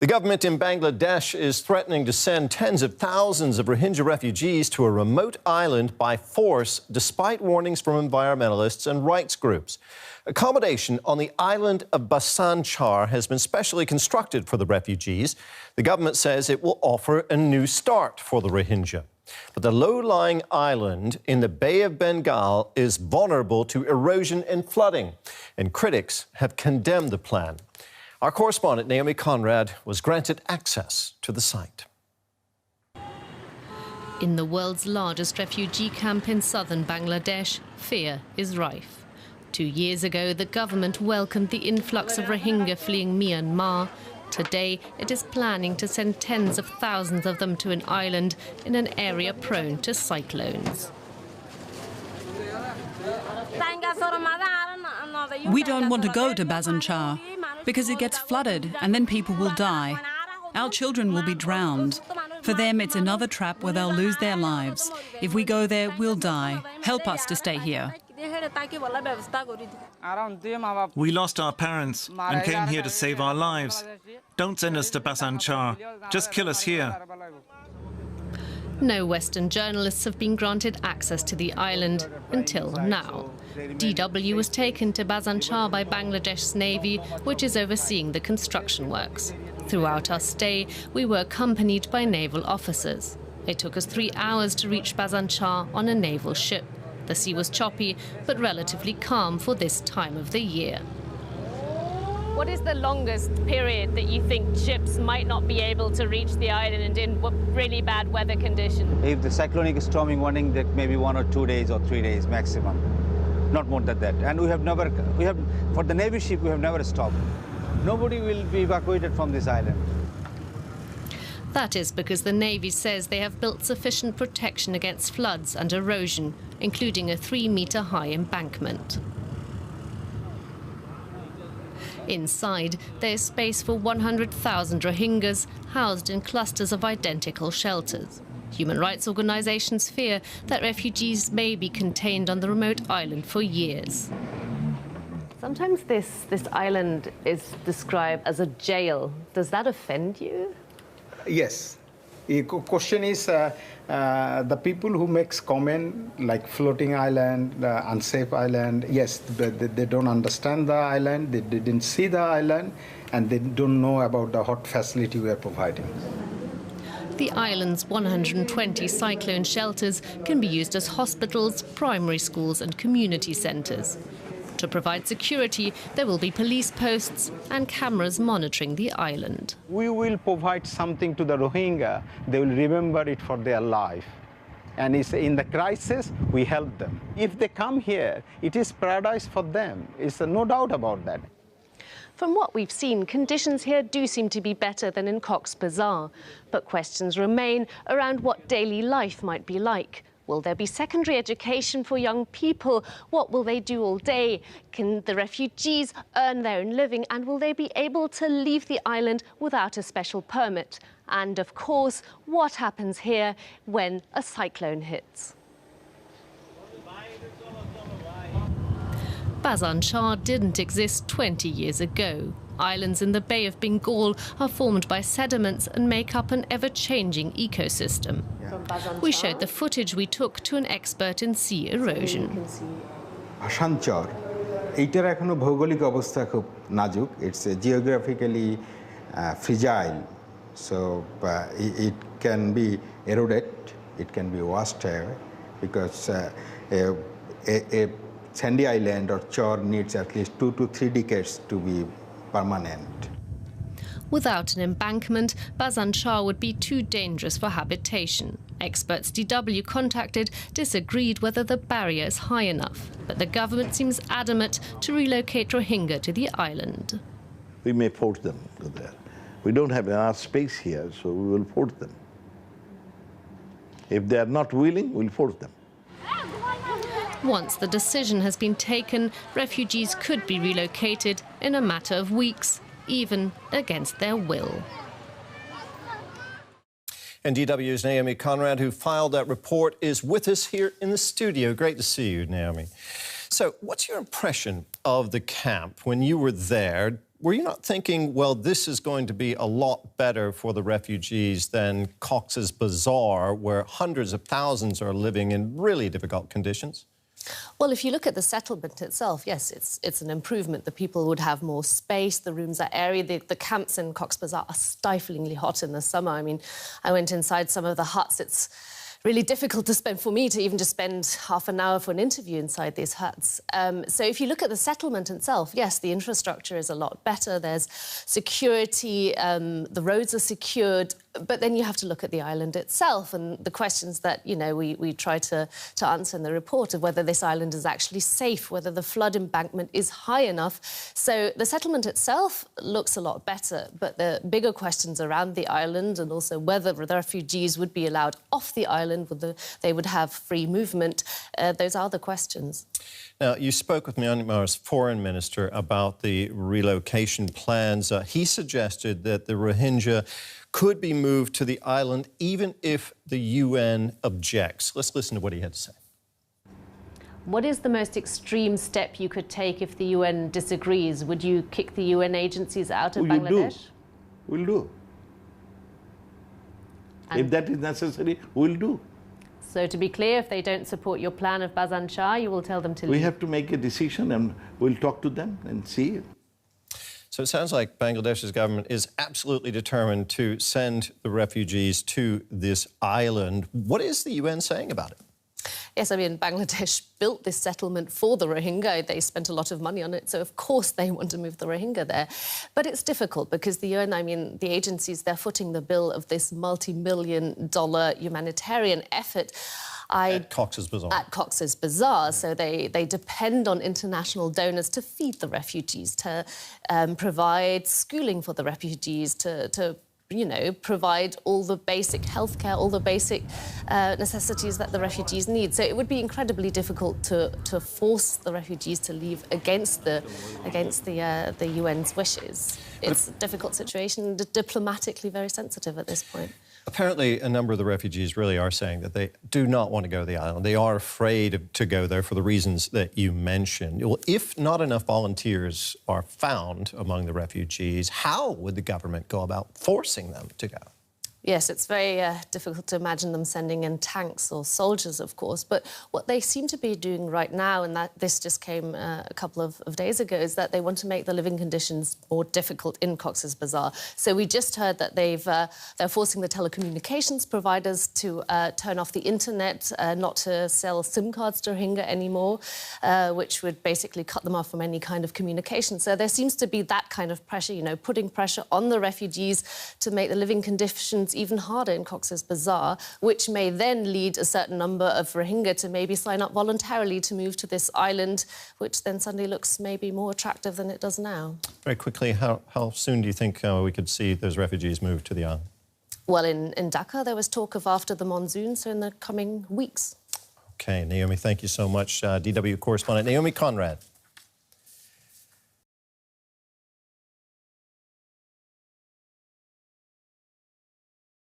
The government in Bangladesh is threatening to send tens of thousands of Rohingya refugees to a remote island by force, despite warnings from environmentalists and rights groups. Accommodation on the island of Bhasan Char has been specially constructed for the refugees. The government says it will offer a new start for the Rohingya. But the low-lying island in the Bay of Bengal is vulnerable to erosion and flooding, and critics have condemned the plan. Our correspondent, Naomi Conrad, was granted access to the site. In the world's largest refugee camp in southern Bangladesh, fear is rife. 2 years ago, the government welcomed the influx of Rohingya fleeing Myanmar. Today, it is planning to send tens of thousands of them to an island in an area prone to cyclones. We don't want to go to Bhasan Char because it gets flooded and then people will die. Our children will be drowned. For them, it's another trap where they'll lose their lives. If we go there, we'll die. Help us to stay here. We lost our parents and came here to save our lives. Don't send us to Bhasan Char. Just kill us here. No Western journalists have been granted access to the island until now. DW was taken to Bhasan Char by Bangladesh's Navy, which is overseeing the construction works. Throughout our stay, we were accompanied by naval officers. It took us 3 hours to reach Bhasan Char on a naval ship. The sea was choppy, but relatively calm for this time of the year. What is the longest period that you think ships might not be able to reach the island in really bad weather conditions? If the cyclonic storming warning, that maybe 1 or 2 days or 3 days maximum, not more than that. And for the Navy ship, we have never stopped. Nobody will be evacuated from this island. That is because the Navy says they have built sufficient protection against floods and erosion, including a 3-metre-high embankment. Inside, there is space for 100,000 Rohingyas housed in clusters of identical shelters. Human rights organisations fear that refugees may be contained on the remote island for years. Sometimes this island is described as a jail. Does that offend you? Yes. The question is the people who makes comment like floating island, unsafe island. Yes, they don't understand the island, they didn't see the island, and they don't know about the hot facility we are providing. The island's 120 cyclone shelters can be used as hospitals, primary schools and community centres. To provide security, there will be police posts and cameras monitoring the island. We will provide something to the Rohingya. They will remember it for their life. And it's in the crisis, we help them. If they come here, it is paradise for them. It's no doubt about that. From what we've seen, conditions here do seem to be better than in Cox's Bazar. But questions remain around what daily life might be like. Will there be secondary education for young people? What will they do all day? Can the refugees earn their own living? And will they be able to leave the island without a special permit? And of course, what happens here when a cyclone hits? Bhasan Char didn't exist 20 years ago. Islands in the Bay of Bengal are formed by sediments and make up an ever-changing ecosystem. We showed the footage we took to an expert in sea erosion. Bhasan Char, এইটার এখনো ভৌগোলিক অবস্থা খুব নাজুক. It's geographically fragile, so it can be eroded, it can be washed away, because a sandy island or char needs at least 2 to 3 decades to be permanent. Without an embankment, Bhasan Char would be too dangerous for habitation. Experts DW contacted disagreed whether the barrier is high enough, but the government seems adamant to relocate Rohingya to the island. We may force them to there. We don't have enough space here, so we will force them. If they are not willing, we'll force them. Once the decision has been taken, refugees could be relocated in a matter of weeks, even against their will. And DW's Naomi Conrad, who filed that report, is with us here in the studio. Great to see you, Naomi. So what's your impression of the camp when you were there? Were you not thinking, well, this is going to be a lot better for the refugees than Cox's Bazar, where hundreds of thousands are living in really difficult conditions? Well, if you look at the settlement itself, yes, it's an improvement. The people would have more space, the rooms are airy. The camps in Cox's Bazar are stiflingly hot in the summer. I mean, I went inside some of the huts. It's really difficult for me to even just spend half an hour for an interview inside these huts. So if you look at the settlement itself, yes, the infrastructure is a lot better. There's security, the roads are secured, but then you have to look at the island itself and the questions that, you know, we try to answer in the report of whether this island is actually safe, whether the flood embankment is high enough. So the settlement itself looks a lot better, but the bigger questions around the island and also whether the refugees would be allowed off the island, whether they would have free movement, those are the questions. Now, you spoke with Myanmar's foreign minister about the relocation plans. He suggested that the Rohingya could be moved to the island even if the UN objects. Let's listen to what he had to say. What is the most extreme step you could take if the UN disagrees? Would you kick the UN agencies out of Bangladesh? We'll do. If that is necessary, we'll do. So to be clear, if they don't support your plan of Bazan Char, you will tell them to leave? We have to make a decision and we'll talk to them and see. So it sounds like Bangladesh's government is absolutely determined to send the refugees to this island. What is the UN saying about it? Yes, I mean, Bangladesh built this settlement for the Rohingya. They spent a lot of money on it, so of course they want to move the Rohingya there. But it's difficult because the UN, I mean, the agencies, they're footing the bill of this multi-million-dollar humanitarian effort. At Cox's Bazar. At Cox's Bazar. So they depend on international donors to feed the refugees, to provide schooling for the refugees, to you know, provide all the basic healthcare, all the basic necessities that the refugees need. So it would be incredibly difficult to force the refugees to leave against the UN's wishes. It's a difficult situation, diplomatically very sensitive at this point. Apparently, a number of the refugees really are saying that they do not want to go to the island. They are afraid to go there for the reasons that you mentioned. Well, if not enough volunteers are found among the refugees, how would the government go about forcing them to go? Yes, it's very difficult to imagine them sending in tanks or soldiers, of course. But what they seem to be doing right now, and that this just came a couple of days ago, is that they want to make the living conditions more difficult in Cox's Bazar. So we just heard that they're forcing the telecommunications providers to turn off the internet, not to sell SIM cards to Rohingya anymore, which would basically cut them off from any kind of communication. So there seems to be that kind of pressure, you know, putting pressure on the refugees to make the living conditions even harder in Cox's Bazar, which may then lead a certain number of Rohingya to maybe sign up voluntarily to move to this island, which then suddenly looks maybe more attractive than it does now. Very quickly, how soon do you think we could see those refugees move to the island? Well, in Dhaka, there was talk of after the monsoon, so in the coming weeks. OK, Naomi, thank you so much. DW correspondent Naomi Conrad.